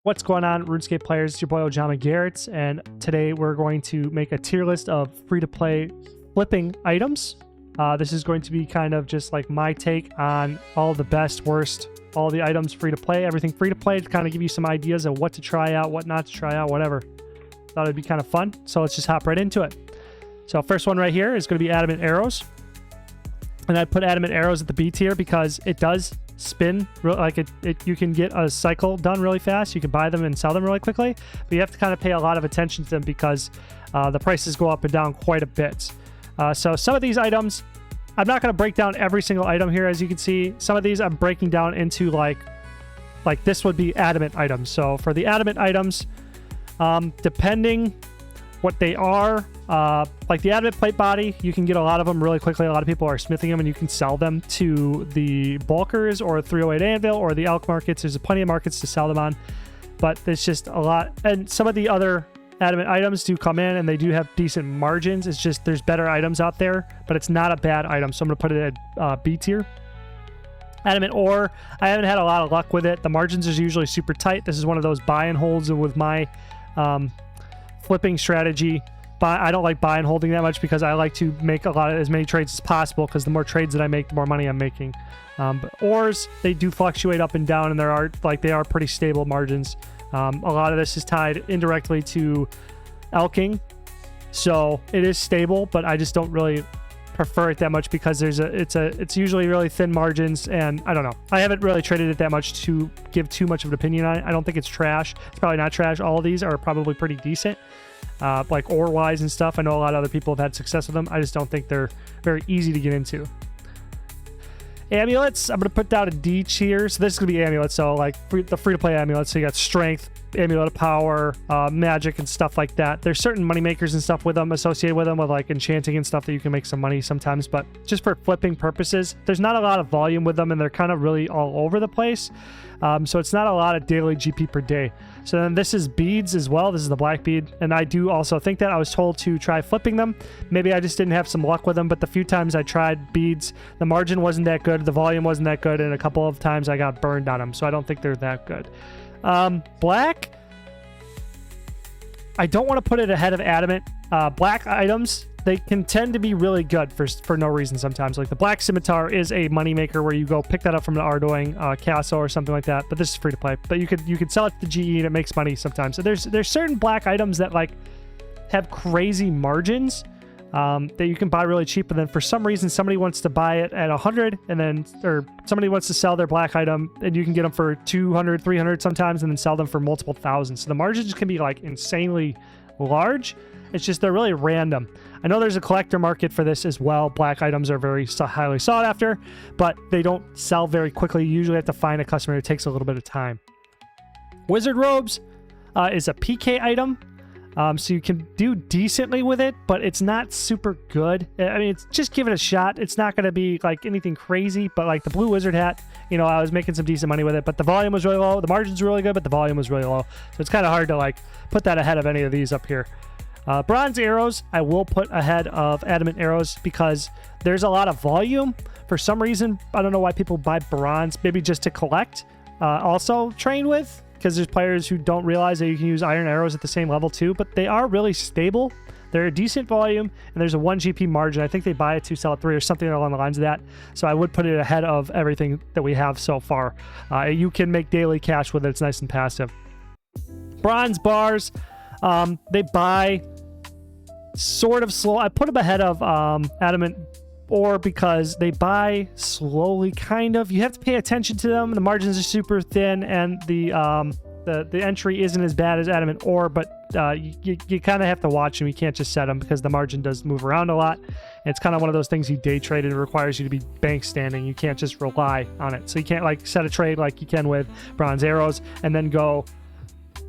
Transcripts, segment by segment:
What's going on, RuneScape players? It's your boy Ojama Garrett, and today we're going to make a tier list of free-to-play flipping items. This is going to be kind of just like my take on all the best, worst, all the items free-to-play, everything free-to-play, to kind of give you some ideas of what to try out, what not to try out, whatever. Thought it'd be kind of fun, so let's just hop right into it. So first one right here is going to be adamant arrows. And I put adamant arrows at the B tier because it does spin like you can get a cycle done really fast. You can buy them and sell them really quickly, but you have to kind of pay a lot of attention to them because the prices go up and down quite a bit. So some of these items, I'm not going to break down every single item here. As you can see, some of these I'm breaking down into like this would be adamant items. So for the adamant items, depending what they are, like the adamant plate body, you can get a lot of them really quickly. A lot of people are smithing them and you can sell them to the bulkers or 308 anvil or the elk markets. There's plenty of markets to sell them on, but it's just a lot. And some of the other adamant items do come in and they do have decent margins. It's just there's better items out there, but it's not a bad item. So I'm going to put it at B tier. Adamant ore, I haven't had a lot of luck with it. The margins is usually super tight. This is one of those buy and holds, and with my flipping strategy, I don't like buy and holding that much because I like to make as many trades as possible, because the more trades that I make, the more money I'm making. But ores, they do fluctuate up and down, and they are pretty stable margins. A lot of this is tied indirectly to elking, so it is stable, but I just don't really prefer it that much because it's usually really thin margins, and I don't know. I haven't really traded it that much to give too much of an opinion on it. I don't think it's trash. It's probably not trash. All of these are probably pretty decent, like ore wise and stuff. I know a lot of other people have had success with them. I just don't think they're very easy to get into. Amulets, I'm going to put down a D tier. So this is going to be amulets. So like the free-to-play amulets. So you got strength, amulet of power, magic, and stuff like that. There's certain money makers and stuff with them, associated with them, with like enchanting and stuff that you can make some money sometimes. But just for flipping purposes, there's not a lot of volume with them, and they're kind of really all over the place. So it's not a lot of daily GP per day. So then this is beads as well. This is the black bead. And I do also think that I was told to try flipping them. Maybe I just didn't have some luck with them, but the few times I tried beads, the margin wasn't that good. The volume wasn't that good. And a couple of times I got burned on them. So I don't think they're that good. Black, I don't want to put it ahead of adamant. Black items, they can tend to be really good for no reason sometimes. Like the black scimitar is a moneymaker where you go pick that up from the Ardoing castle or something like that. But this is free to play. But you could sell it to GE and it makes money sometimes. So there's certain black items that like have crazy margins that you can buy really cheap. And then for some reason somebody wants to buy it at 100, and then or somebody wants to sell their black item, and you can get them for 200, 300 sometimes, and then sell them for multiple thousands. So the margins can be like insanely large. It's just they're really random. I know there's a collector market for this as well. Black items are very highly sought after, but they don't sell very quickly. You usually have to find a customer. It takes a little bit of time. Wizard robes is a PK item. So you can do decently with it, but it's not super good. I mean, it's just give it a shot. It's not going to be like anything crazy, but like the blue wizard hat, you know, I was making some decent money with it, but the volume was really low. The margins were really good, but the volume was really low. So it's kind of hard to like put that ahead of any of these up here. Bronze arrows, I will put ahead of adamant arrows because there's a lot of volume. For some reason, I don't know why people buy bronze, maybe just to collect, also train with, because there's players who don't realize that you can use iron arrows at the same level too, but they are really stable. They're a decent volume, and there's a 1 GP margin. I think they buy it 2, sell it 3, or something along the lines of that. So I would put it ahead of everything that we have so far. You can make daily cash with it. It's nice and passive. Bronze bars, they buy sort of slow. I put them ahead of adamant ore because they buy slowly, kind of. You have to pay attention to them. The margins are super thin, and the entry isn't as bad as adamant ore, but you kind of have to watch them. You can't just set them because the margin does move around a lot. And it's kind of one of those things you day trade, and it requires you to be bank standing. You can't just rely on it. So you can't like set a trade like you can with bronze arrows and then go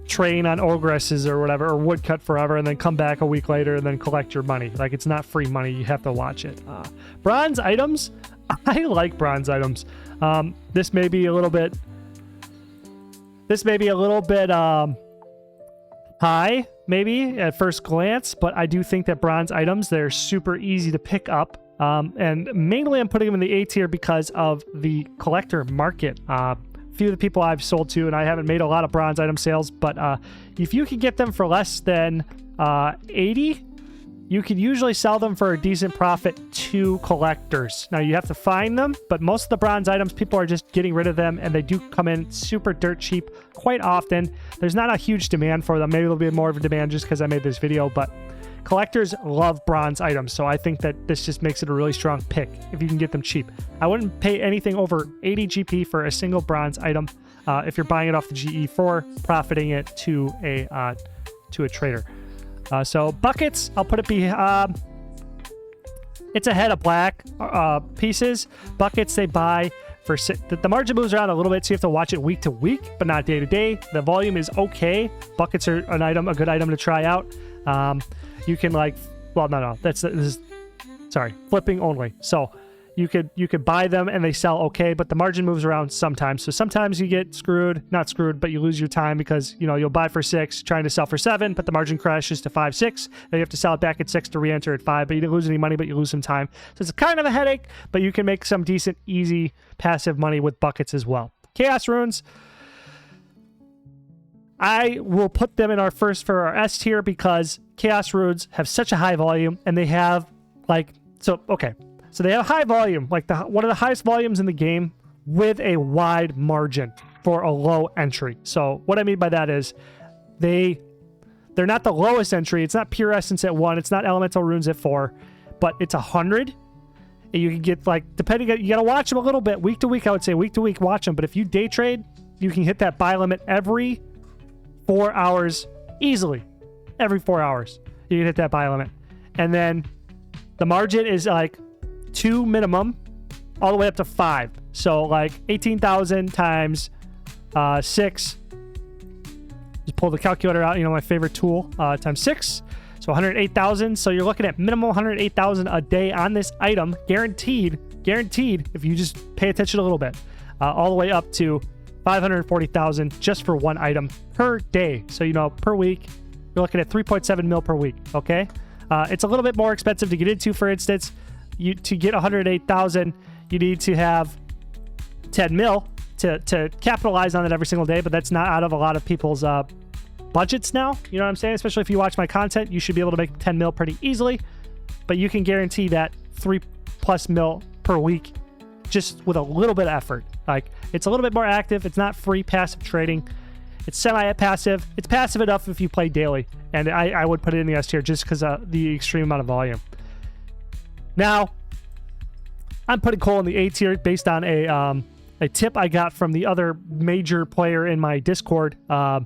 train on ogresses or whatever, or woodcut forever, and then come back a week later and then collect your money. Like, it's not free money. You have to watch it. Bronze items, I like bronze items. This may be a little bit high maybe at first glance, but I do think that bronze items, they're super easy to pick up. And mainly I'm putting them in the A tier because of the collector market. few of the people I've sold to, and I haven't made a lot of bronze item sales, but if you can get them for less than 80, you can usually sell them for a decent profit to collectors. Now, you have to find them, but most of the bronze items, people are just getting rid of them, and they do come in super dirt cheap quite often. There's not a huge demand for them. Maybe there'll be more of a demand just because I made this video, but collectors love bronze items, so I think that this just makes it a really strong pick if you can get them cheap. I wouldn't pay anything over 80 GP for a single bronze item if you're buying it off the GE4, profiting it to a trader. So buckets, I'll put it it's ahead of black pieces. Buckets they buy for the margin moves around a little bit, so you have to watch it week to week, but not day to day. The volume is okay. Buckets are a good item to try out. You can flipping only. So you could buy them and they sell okay, but the margin moves around sometimes. So sometimes you get not screwed, but you lose your time because, you'll buy for 6, trying to sell for 7, but the margin crashes to 5, 6. Then you have to sell it back at 6 to re-enter at 5, but you didn't lose any money, but you lose some time. So it's kind of a headache, but you can make some decent, easy, passive money with buckets as well. Chaos runes, I will put them in for our S tier because chaos runes have such a high volume, and they have So they have high volume, one of the highest volumes in the game with a wide margin for a low entry. So what I mean by that is they're not the lowest entry. It's not pure essence at 1. It's not elemental runes at 4, but it's 100. And you can get depending on, you got to watch them a little bit week to week. I would say week to week, watch them. But if you day trade, you can hit that buy limit every 4 hours easily. Every 4 hours, you can hit that buy limit. And then the margin is 2 minimum all the way up to 5. So 18,000 times 6. Just pull the calculator out, my favorite tool, times 6. So 108,000. So you're looking at minimum 108,000 a day on this item, guaranteed if you just pay attention a little bit, all the way up to 540,000 just for one item per day. So, per week, you're looking at 3.7 mil per week. Okay. It's a little bit more expensive to get into. For instance, to get 108,000, you need to have 10 mil to capitalize on it every single day, but that's not out of a lot of people's budgets now. You know what I'm saying? Especially if you watch my content, you should be able to make 10 mil pretty easily, but you can guarantee that 3+ mil per week just with a little bit of effort. It's a little bit more active. It's not free passive trading. It's semi-passive. It's passive enough if you play daily, and I would put it in the S tier just because of the extreme amount of volume. Now, I'm putting coal in the A tier based on a tip I got from the other major player in my Discord. I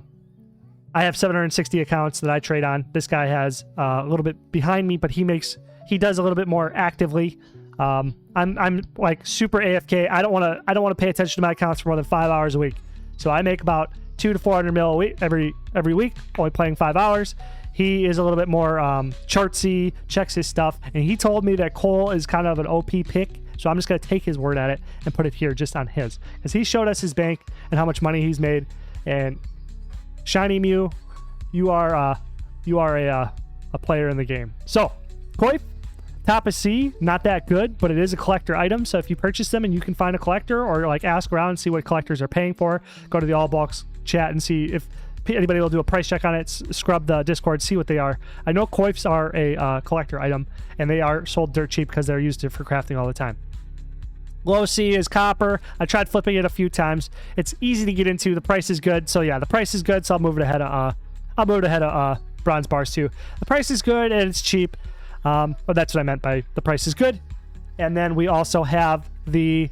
have 760 accounts that I trade on. This guy has a little bit behind me, but he does a little bit more actively. I'm super AFK. I don't want to pay attention to my accounts for more than 5 hours a week. So I make about 200 to 400 mil a week every week, only playing 5 hours. He is a little bit more chartsy, checks his stuff, and he told me that Cole is kind of an OP pick. So I'm just going to take his word at it and put it here just on his, because he showed us his bank and how much money he's made. And Shiny Mew, you are a player in the game. So Coif, top of C, not that good, but it is a collector item. So if you purchase them and you can find a collector, or ask around and see what collectors are paying for, go to the All Box chat and see if anybody will do a price check on it. Scrub the Discord, see what they are. I know Coifs are a collector item, and they are sold dirt cheap because they're used for crafting all the time. Low C is copper. I tried flipping it a few times. It's easy to get into. The price is good. So yeah, the price is good. So I'll move it ahead of bronze bars too. The price is good and it's cheap. But that's what I meant by the price is good. And then we also have the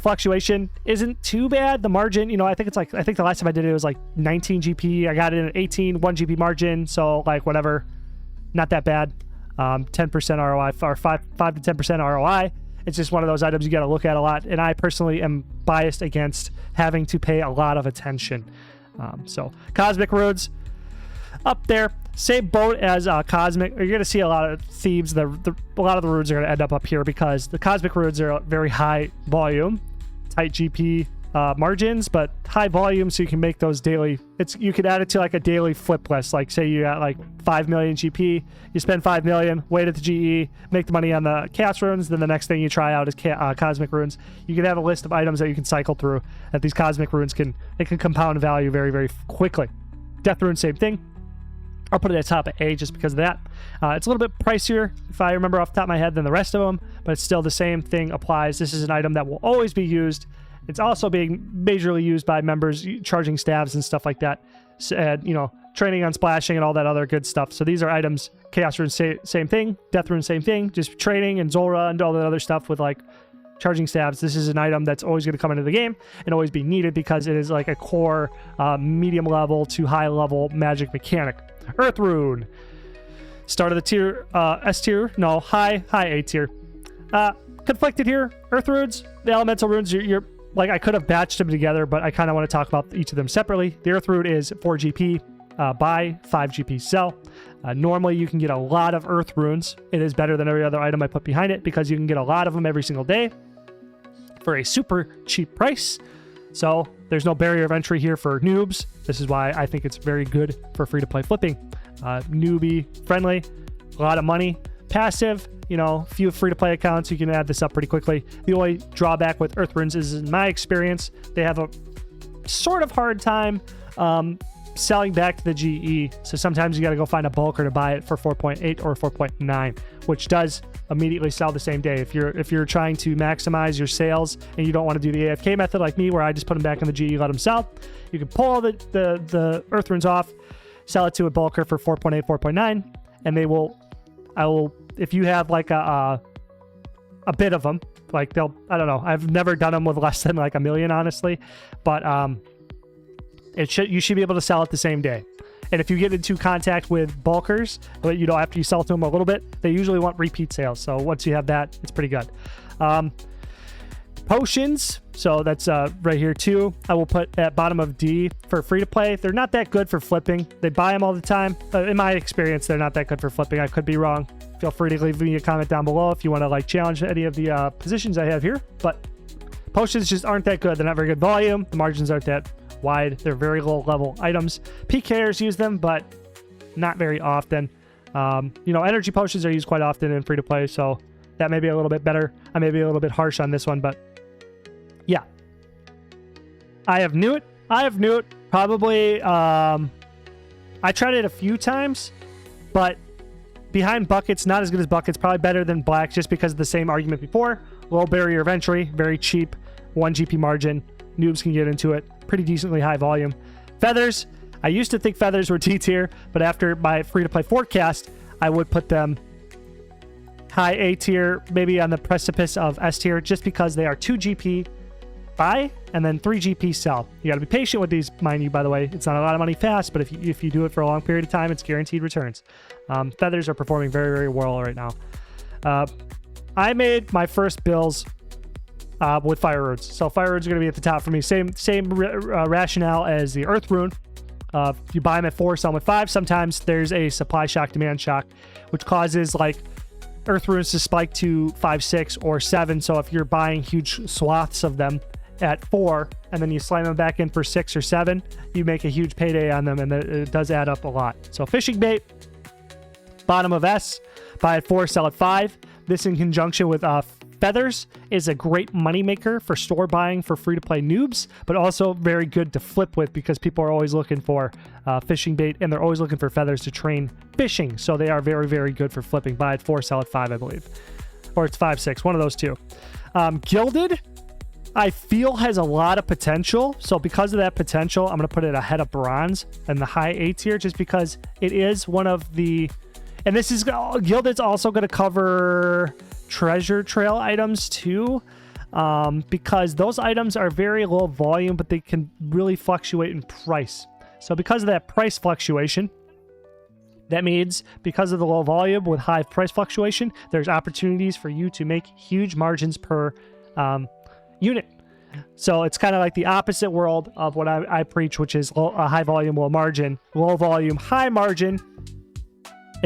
fluctuation isn't too bad. The margin, I think the last time I did it was 19 GP. I got it at 18, 1 GP margin. So whatever, not that bad. 10% ROI or 5 to 10% ROI. It's just one of those items you got to look at a lot. And I personally am biased against having to pay a lot of attention. So Cosmic Runes up there. Same boat as Cosmic. You're going to see a lot of thieves. A lot of the runes are going to end up here because the Cosmic runes are very high volume, tight GP, margins, but high volume, so you can make those daily. You could add it to like a daily flip list. Like say you got like 5 million GP, you spend 5 million, wait at the GE, make the money on the chaos runes, then the next thing you try out is cosmic runes. You can have a list of items that you can cycle through that these cosmic runes can compound value very, very quickly. Death rune, same thing. I'll put it at the top of A just because of that. It's a little bit pricier, if I remember off the top of my head, than the rest of them, but it's still the same thing applies. This is an item that will always be used. It's also being majorly used by members charging stabs and stuff like that. And, you know, training on splashing and all that other good stuff. So these are items. Chaos rune, same thing. Death rune, same thing. Just training and Zora and all that other stuff with like charging stabs. This is an item that's always going to come into the game and always be needed because it is like a core medium level to high level magic mechanic. Earth rune. Start of the tier, S tier. No, high A tier. Conflicted here. Earth runes, the elemental runes, you're like, I could have batched them together, but I kind of want to talk about each of them separately. The Earth Rune is 4 GP, buy, 5 GP sell. Normally, you can get a lot of Earth Runes. It is better than every other item I put behind it because you can get a lot of them every single day for a super cheap price. So there's no barrier of entry here for noobs. This is why I think it's very good for free-to-play flipping. Newbie friendly, a lot of money, passive. You know, few free-to-play accounts, you can add this up pretty quickly. The only drawback with Earth Runes is, in my experience, they have a sort of hard time selling back to the GE. So sometimes you got to go find a bulker to buy it for 4.8 or 4.9, which does immediately sell the same day. If you're trying to maximize your sales and you don't want to do the AFK method like me, where I just put them back in the GE, let them sell, you can pull the Earth Runes off, sell it to a bulker for 4.8, 4.9, and if you have like a bit of them, like I don't know, I've never done them with less than like 1 million, honestly, but you should be able to sell it the same day. And if you get into contact with bulkers, you know, after you sell to them a little bit, they usually want repeat sales. So once you have that, it's pretty good. Potions, so that's right here too. I will put at bottom of D for free to play. They're not that good for flipping. They buy them all the time. In my experience, they're not that good for flipping. I could be wrong. Feel free to leave me a comment down below if you want to like challenge any of the positions I have here. But potions just aren't that good. They're not very good volume. The margins aren't that wide. They're very low level items. PKers use them, but not very often. You know, energy potions are used quite often in free to play, so that may be a little bit better. I may be a little bit harsh on this one, but yeah. I have Newt. Probably, I tried it a few times, but behind buckets, not as good as buckets. Probably better than black, just because of the same argument before. Low barrier of entry, very cheap, 1 GP margin. Noobs can get into it. Pretty decently high volume. Feathers. I used to think feathers were D tier, but after my free-to-play forecast, I would put them high A tier, maybe on the precipice of S tier, just because they are 2 GP buy and then 3 GP sell. You got to be patient with these, mind you, by the way. It's not a lot of money fast, but if you do it for a long period of time, it's guaranteed returns. Feathers are performing very, very well right now. I made my first bills with fire runes. So fire runes are going to be at the top for me. Same rationale as the earth rune. You buy them at 4, sell them at 5. Sometimes there's a supply shock, demand shock, which causes like earth runes to spike to 5, 6, or 7. So if you're buying huge swaths of them at 4 and then you slam them back in for 6 or 7, you make a huge payday on them, and it does add up a lot. So fishing bait, bottom of S, buy at 4, sell at 5. This in conjunction with feathers is a great moneymaker for store buying for free-to-play noobs, but also very good to flip with because people are always looking for fishing bait, and they're always looking for feathers to train fishing. So they are very, very good for flipping. Buy at 4, sell at 5, I believe. Or it's 5, 6, one of those two. Gilded, I feel, has a lot of potential. So because of that potential, I'm going to put it ahead of bronze and the high A tier, just because it is one of the... And this is... Gilded's also going to cover treasure trail items too, because those items are very low volume, but they can really fluctuate in price. So because of that price fluctuation, that means because of the low volume with high price fluctuation, there's opportunities for you to make huge margins per unit. So it's kind of like the opposite world of what I preach, which is high volume, low margin. Low volume, high margin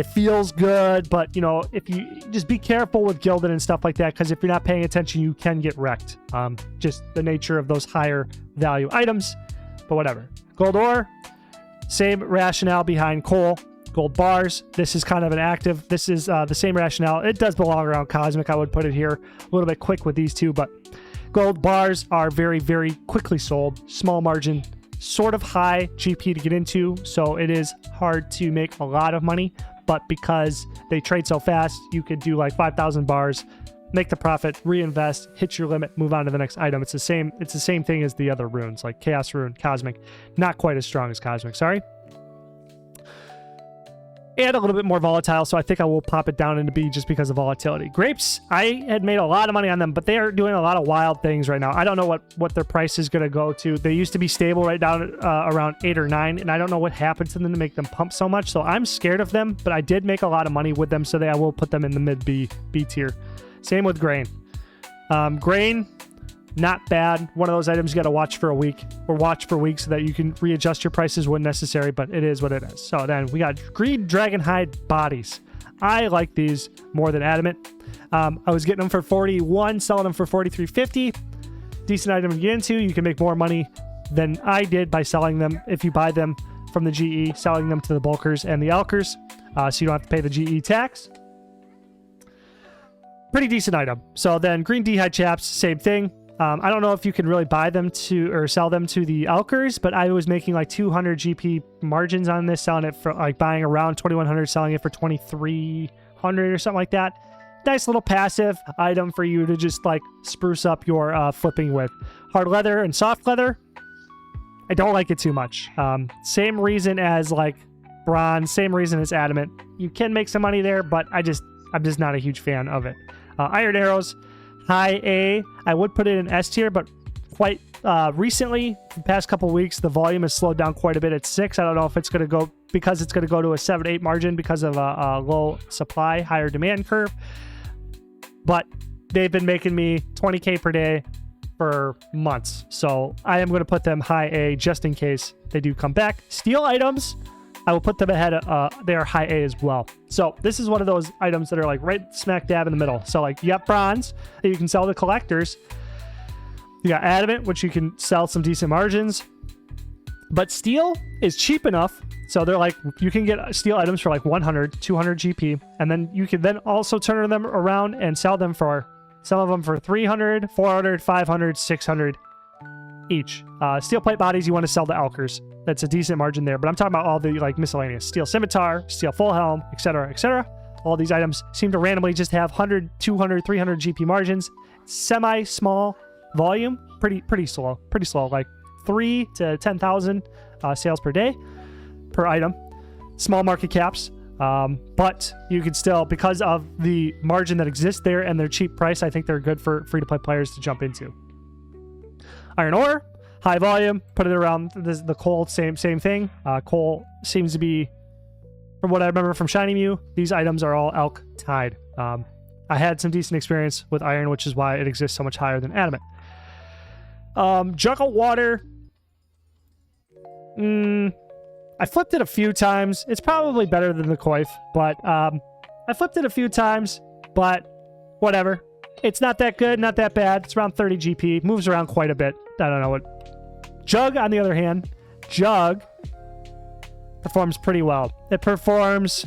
It feels good, but you know, if you just be careful with gilded and stuff like that, because if you're not paying attention, you can get wrecked. Just the nature of those higher value items, but whatever. Gold ore, same rationale behind coal. Gold bars, this is kind of an active. This is the same rationale. It does belong around cosmic. I would put it here a little bit quick with these two, but gold bars are very, very quickly sold. Small margin, sort of high GP to get into, so it is hard to make a lot of money. But because they trade so fast, you could do like 5,000 bars, make the profit, reinvest, hit your limit, move on to the next item. It's the same thing as the other runes, like Chaos Rune, Cosmic. Not quite as strong as Cosmic, sorry. And a little bit more volatile, so I think I will pop it down into B just because of volatility. Grapes, I had made a lot of money on them, but they are doing a lot of wild things right now. I don't know what their price is going to go to. They used to be stable right down around 8 or 9, and I don't know what happened to them to make them pump so much, so I'm scared of them, but I did make a lot of money with them, so I will put them in the mid B tier. Same with grain. Grain, not bad. One of those items you got to watch for a week or watch for weeks so that you can readjust your prices when necessary, but it is what it is. So then we got green dragon hide bodies. I like these more than adamant. I was getting them for 41, selling them for 43.50. Decent item to get into. You can make more money than I did by selling them if you buy them from the GE, selling them to the bulkers and the alkers, so you don't have to pay the GE tax. Pretty decent item. So then green D-hide chaps, same thing. I don't know if you can really buy them to or sell them to the alkers, but I was making like 200 GP margins on this, selling it for like buying around 2,100, selling it for 2,300 or something like that. Nice little passive item for you to just like spruce up your flipping with. Hard leather and soft leather, I don't like it too much. Same reason as like bronze, same reason as adamant. You can make some money there, but I'm just not a huge fan of it. Iron arrows, high A. I would put it in S tier, but quite recently, the past couple weeks, the volume has slowed down quite a bit at 6. I don't know if it's going to go because it's going to go to a 7-8 margin because of a low supply, higher demand curve. But they've been making me 20K per day for months. So I am going to put them high A just in case they do come back. Steel items, I will put them ahead of, they are high A as well. So this is one of those items that are like right smack dab in the middle. So like you got bronze that you can sell to collectors. You got adamant, which you can sell some decent margins. But steel is cheap enough. So they're like, you can get steel items for like 100, 200 GP. And then you can then also turn them around and sell them for, some of them for 300, 400, 500, 600 each. Steel plate bodies, you want to sell to alkers. That's a decent margin there. But I'm talking about all the like miscellaneous. Steel scimitar, steel full helm, etc., etc. All these items seem to randomly just have 100, 200, 300 GP margins. Semi-small volume, pretty slow, like 3 to 10,000 sales per day per item. Small market caps, but you can still, because of the margin that exists there and their cheap price, I think they're good for free-to-play players to jump into. Iron ore, high volume, put it around the coal, same thing. Coal seems to be, from what I remember from Shiny Mew, these items are all elk tied. I had some decent experience with iron, which is why it exists so much higher than adamant. Jug of water, I flipped it a few times. It's probably better than the Coif, but I flipped it a few times, but whatever. It's not that good, not that bad. It's around 30 GP, moves around quite a bit. I don't know what. Jug, on the other hand, Jug performs pretty well. It performs.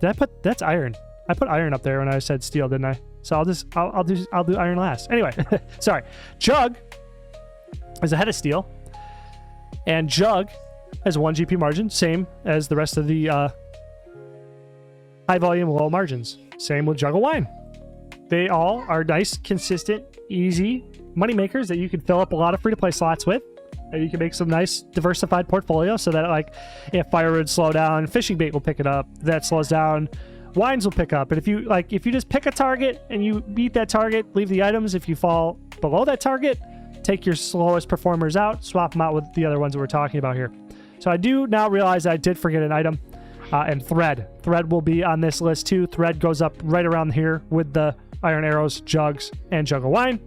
That's iron. I put iron up there when I said steel, didn't I? So I'll do iron last. Anyway, sorry. Jug is ahead of steel, and Jug has 1 GP margin, same as the rest of the high volume, low margins. Same with Jug of Wine. They all are nice, consistent, easy money makers that you can fill up a lot of free-to-play slots with. And you can make some nice diversified portfolio so that, like, if firewood slow down, fishing bait will pick it up. If that slows down, wines will pick up. And if you just pick a target and you beat that target, leave the items. If you fall below that target, take your slowest performers out, swap them out with the other ones that we're talking about here. So I do now realize I did forget an item, and thread. Thread will be on this list too. Thread goes up right around here with the iron arrows, jugs, and jug of wine.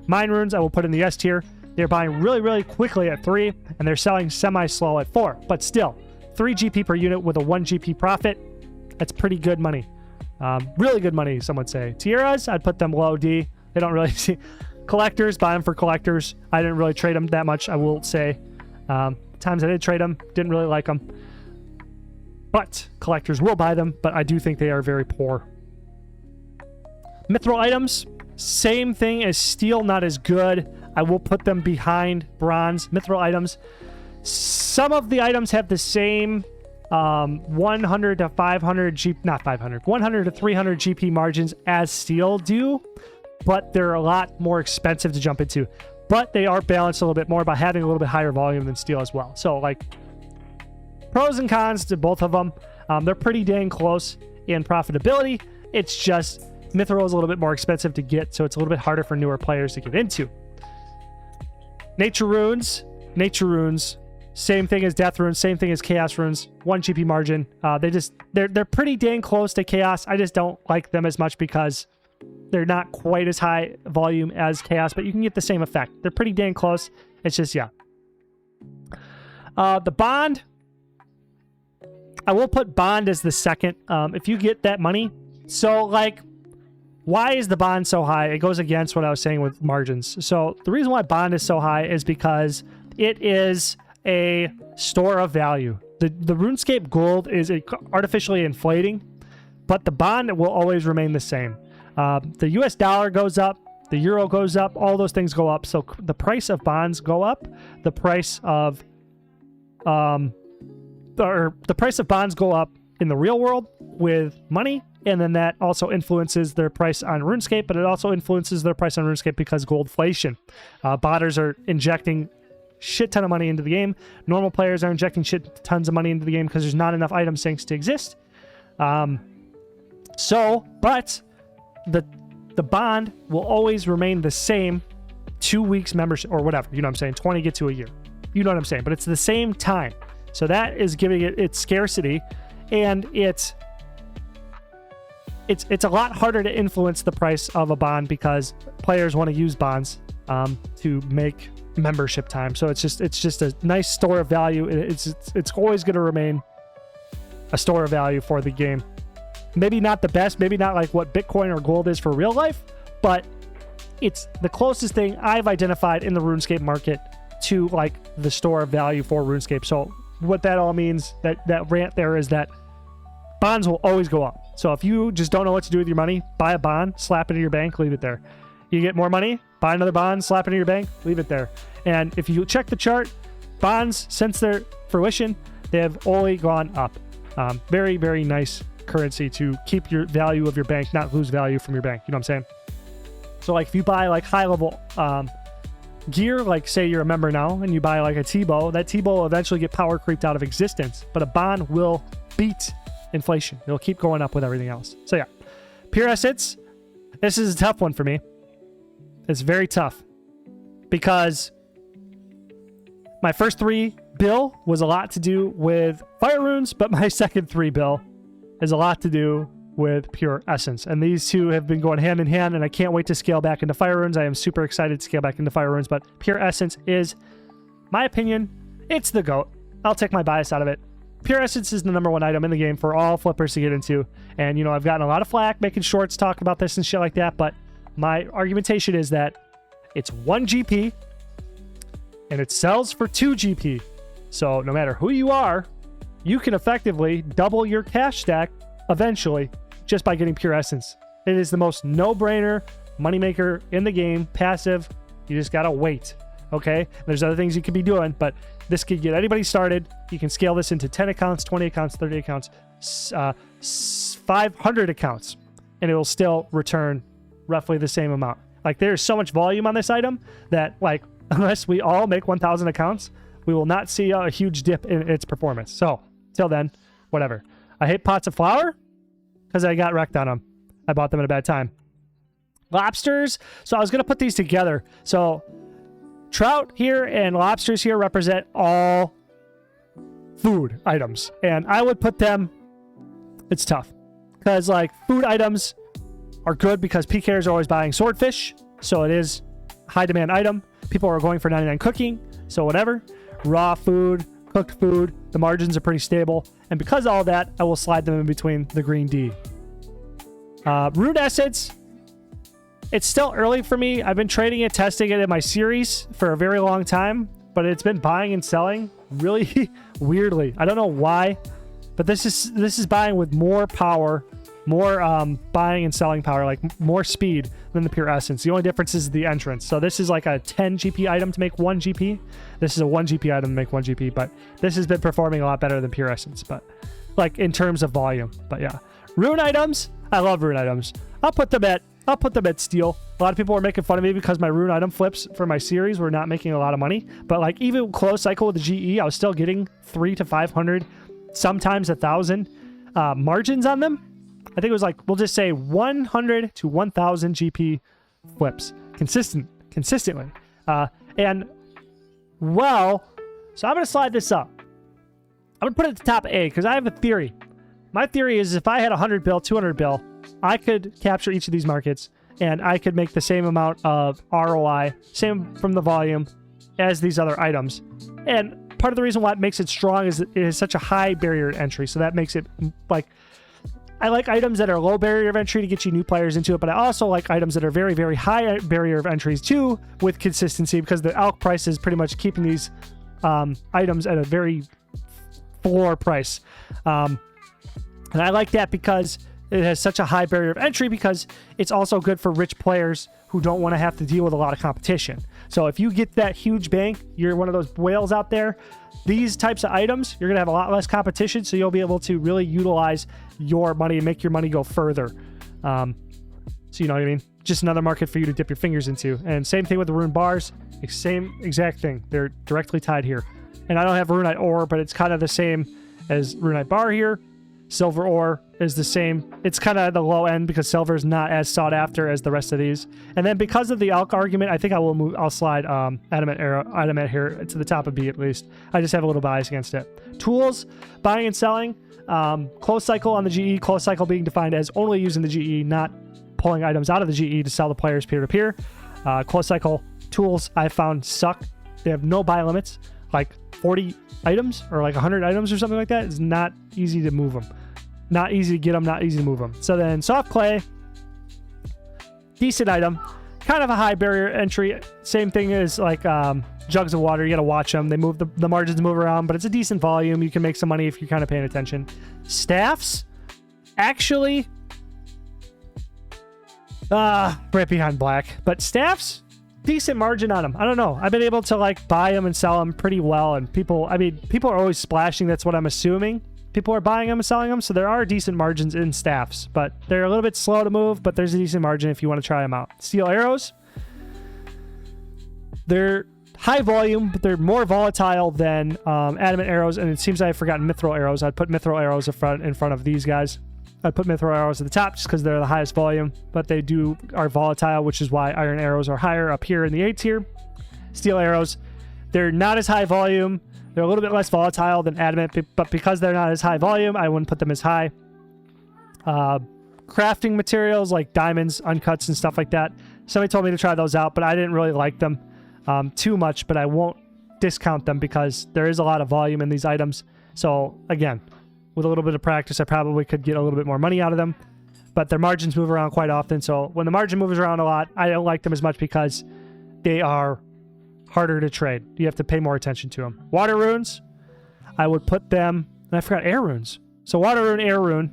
Mine runes I will put in the S tier. They're buying really, really quickly at 3, and they're selling semi-slow at 4. But still, 3 GP per unit with a 1 GP profit. That's pretty good money. Really good money, some would say. Tierras, I'd put them low D. They don't really see. Collectors, buy them for collectors. I didn't really trade them that much, I will say. Times I did trade them, didn't really like them. But collectors will buy them, but I do think they are very poor. Mithril items, same thing as steel, not as good. I will put them behind bronze. Mithril items, some of the items have the same 100 to 500 GP, not 500, 100 to 300 GP margins as steel do, but they're a lot more expensive to jump into. But they are balanced a little bit more by having a little bit higher volume than steel as well. So like pros and cons to both of them. They're pretty dang close in profitability. It's just Mithril is a little bit more expensive to get, so it's a little bit harder for newer players to get into. Nature runes, same thing as death runes, same thing as chaos runes, 1 GP margin. They're pretty dang close to chaos. I just don't like them as much because they're not quite as high volume as chaos, but you can get the same effect. They're pretty dang close. It's just, yeah. The bond, I will put bond as the second. If you get that money, so like, why is the bond so high? It goes against what I was saying with margins. So the reason why bond is so high is because it is a store of value. The RuneScape gold is artificially inflating, but the bond will always remain the same. The US dollar goes up, the euro goes up, all those things go up. So the price of bonds go up, the price of bonds go up in the real world with money, and then that also influences their price on RuneScape, but it also influences their price on RuneScape because goldflation. Botters are injecting shit ton of money into the game. Normal players are injecting shit tons of money into the game because there's not enough item sinks to exist. But the bond will always remain the same 2 weeks membership or whatever, you know what I'm saying, 20 get to a year. You know what I'm saying, but it's the same time. So that is giving it its scarcity, and it's a lot harder to influence the price of a bond because players want to use bonds to make membership time. So it's just a nice store of value. It's always going to remain a store of value for the game. Maybe not the best, maybe not like what Bitcoin or gold is for real life, but it's the closest thing I've identified in the RuneScape market to like the store of value for RuneScape. So what that all means, that rant there, is that bonds will always go up. So if you just don't know what to do with your money, buy a bond, slap it in your bank, leave it there. You get more money, buy another bond, slap it in your bank, leave it there. And if you check the chart, bonds, since their fruition, they have only gone up. Very, very nice currency to keep your value of your bank, not lose value from your bank. You know what I'm saying? So like if you buy like high level gear, like say you're a member now and you buy like a T-bow, that T-bow will eventually get power creeped out of existence, but a bond will beat inflation. It'll keep going up with everything else. So yeah, pure assets. This is a tough one for me. It's very tough because my first 3 bill was a lot to do with fire runes, but my second 3 bill is a lot to do with pure essence. And these two have been going hand in hand, and I can't wait to scale back into fire runes. I am super excited to scale back into fire runes, but pure essence is, my opinion, it's the GOAT. I'll take my bias out of it. Pure essence is the #1 item in the game for all flippers to get into. And, you know, I've gotten a lot of flack making shorts talk about this and shit like that, but my argumentation is that it's 1 GP and it sells for 2 GP. So no matter who you are, you can effectively double your cash stack eventually just by getting pure essence. It is the most no-brainer moneymaker in the game, passive. You just gotta wait, okay? There's other things you could be doing, but this could get anybody started. You can scale this into 10 accounts, 20 accounts, 30 accounts, 500 accounts, and it will still return roughly the same amount. Like, there's so much volume on this item that, like, unless we all make 1,000 accounts, we will not see a huge dip in its performance. So, till then, whatever. I hate pots of flour because I got wrecked on them. I bought them at a bad time. Lobsters. So I was going to put these together. So trout here and lobsters here represent all food items. And I would put them, it's tough. Because like food items are good because PKers are always buying swordfish. So it is a high demand item. People are going for 99 cooking. So whatever. Raw food, cooked food. The margins are pretty stable. And because of all that, I will slide them in between the green D. Rune Essence. It's still early for me. I've been trading it, testing it in my series for a very long time, but it's been buying and selling really weirdly. I don't know why, but this is buying with more power, more buying and selling power, like more speed than the Pure Essence. The only difference is the entrance. So this is like a 10 GP item to make 1 GP. This is a 1 GP item to make 1 GP, but this has been performing a lot better than Pure Essence, but like in terms of volume. But yeah, rune items. I love rune items. I'll put them at steel. A lot of people were making fun of me because my rune item flips for my series were not making a lot of money. But like even close cycle with the GE, I was still getting 300 to 500, sometimes 1,000 margins on them. I think it was like, we'll just say 100 to 1,000 GP flips consistently. And well, so I'm going to slide this up. I'm going to put it at the top of A because I have a theory. My theory is if I had 100 bill, 200 bill, I could capture each of these markets and I could make the same amount of ROI, same from the volume as these other items. And part of the reason why it makes it strong is it is such a high barrier to entry. So that makes it like, I like items that are low barrier of entry to get you new players into it, but I also like items that are very, very high barrier of entries too with consistency because the ALK price is pretty much keeping these items at a very floor price. And I like that because it has such a high barrier of entry because it's also good for rich players who don't want to have to deal with a lot of competition. So if you get that huge bank, you're one of those whales out there, these types of items, you're going to have a lot less competition, so you'll be able to really utilize your money and make your money go further. So you know what I mean? Just another market for you to dip your fingers into. And same thing with the rune bars, same exact thing. They're directly tied here. And I don't have runite ore, but it's kind of the same as runite bar here. Silver ore is the same. It's kind of the low end because silver is not as sought after as the rest of these. And then because of the ALK argument, I think I'll slide adamant here to the top of B at least. I just have a little bias against it. Tools, buying and selling. Close cycle on the GE. Close cycle being defined as only using the GE, not pulling items out of the GE to sell the players peer-to-peer. Close cycle tools I found suck. They have no buy limits. Like 40 items or like 100 items or something like that. It's not easy to move them. Not easy to get them, not easy to move them. So then soft clay, decent item, kind of a high barrier entry. Same thing as like jugs of water. You got to watch them. They move, the margins move around, but it's a decent volume. You can make some money if you're kind of paying attention. Staffs, actually, right behind black, but staffs, decent margin on them. I don't know. I've been able to like buy them and sell them pretty well. And people are always splashing. That's what I'm assuming. People are buying them and selling them. So there are decent margins in staffs, but they're a little bit slow to move, but there's a decent margin if you want to try them out. Steel arrows. They're high volume, but they're more volatile than adamant arrows. And it seems I've forgotten mithril arrows. I'd put mithril arrows in front of these guys. I'd put mithril arrows at the top just because they're the highest volume, but they are volatile, which is why iron arrows are higher up here in the A tier. Steel arrows, they're not as high volume. They're a little bit less volatile than adamant, but because they're not as high volume, I wouldn't put them as high. Crafting materials like diamonds, uncuts, and stuff like that. Somebody told me to try those out, but I didn't really like them too much, but I won't discount them because there is a lot of volume in these items. So again, with a little bit of practice, I probably could get a little bit more money out of them, but their margins move around quite often. So when the margin moves around a lot, I don't like them as much because they are harder to trade. You have to pay more attention to them. Water runes, I would put them, and I forgot air runes. So water rune, air rune,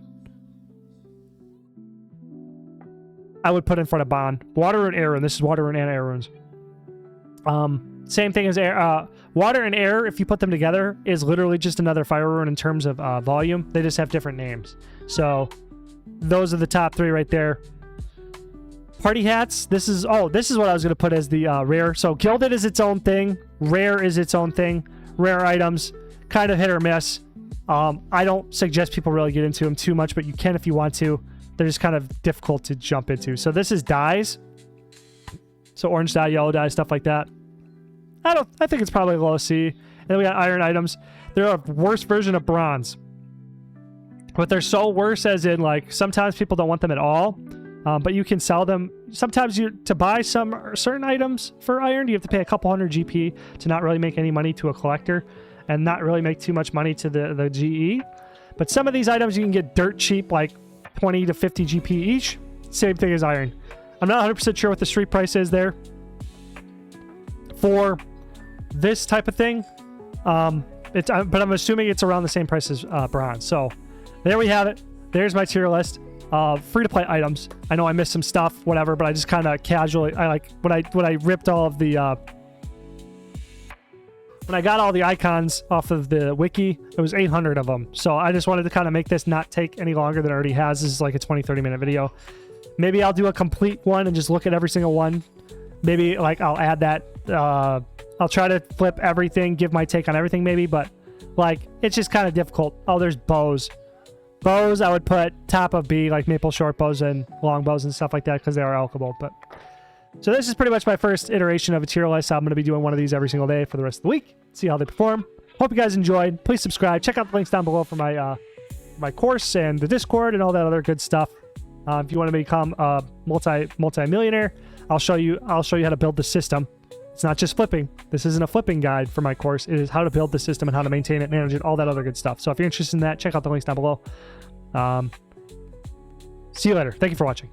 I would put in front of bond. Water rune, air rune. This is water rune and air runes. Same thing as air. Water and air, if you put them together, is literally just another fire rune in terms of volume. They just have different names. So those are the top three right there. Party hats. This is what I was going to put as the rare. So gilded is its own thing. Rare is its own thing. Rare items, kind of hit or miss. I don't suggest people really get into them too much, but you can if you want to. They're just kind of difficult to jump into. So this is dyes. So orange dye, yellow dye, stuff like that. I think it's probably low C. And then we got iron items. They're a worse version of bronze. But they're so worse as in like sometimes people don't want them at all. But you can sell them. Sometimes to buy some certain items for iron, you have to pay a couple hundred GP to not really make any money to a collector. and not really make too much money to the GE. But some of these items you can get dirt cheap, like 20 to 50 GP each. Same thing as iron. I'm not 100% sure what the street price is there for this type of thing. But I'm assuming it's around the same price as bronze. So there we have it. There's my tier list. Free-to-play items. I know I missed some stuff, whatever, but I just kind of casually, I like when I ripped all of the when I got all the icons off of the wiki, it was 800 of them. So I just wanted to kind of make this not take any longer than it already has. This is like a 20-30 minute video. Maybe I'll do a complete one and just look at every single one. Maybe like I'll add that. I'll try to flip everything, give my take on everything maybe, but like it's just kind of difficult. Oh, there's bows. Bows, I would put top of B, like maple short bows and long bows and stuff like that because they are alchable. But so this is pretty much my first iteration of a tier list. I'm going to be doing one of these every single day for the rest of the week. See how they perform. Hope you guys enjoyed. Please subscribe. Check out the links down below for my course and the Discord and all that other good stuff. If you want to become a multi-millionaire, I'll show you how to build the system. It's not just flipping. This isn't a flipping guide for my course. It is how to build the system and how to maintain it, manage it, all that other good stuff. So if you're interested in that, check out the links down below. See you later. Thank you for watching.